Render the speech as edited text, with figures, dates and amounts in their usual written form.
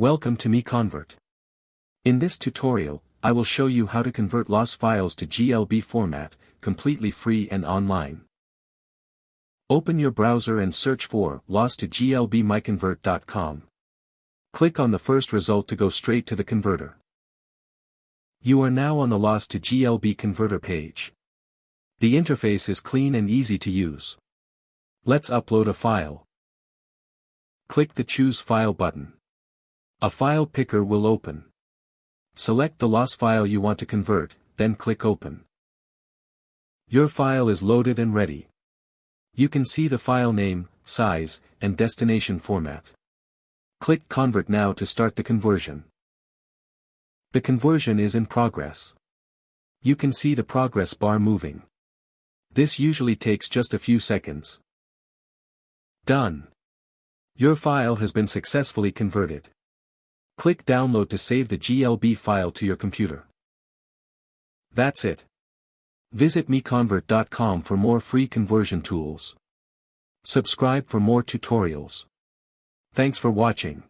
Welcome to MiConvert. In this tutorial, I will show you how to convert LOS files to GLB format, completely free and online. Open your browser and search for LOS to GLB MiConvert.com. Click on the first result to go straight to the converter. You are now on the LOS to GLB converter page. The interface is clean and easy to use. Let's upload a file. Click the Choose File button. A file picker will open. Select the LOS file you want to convert, then click Open. Your file is loaded and ready. You can see the file name, size, and destination format. Click Convert now to start the conversion. The conversion is in progress. You can see the progress bar moving. This usually takes just a few seconds. Done. Your file has been successfully converted. Click Download to save the GLB file to your computer. That's it. Visit MiConvert.com for more free conversion tools. Subscribe for more tutorials. Thanks for watching.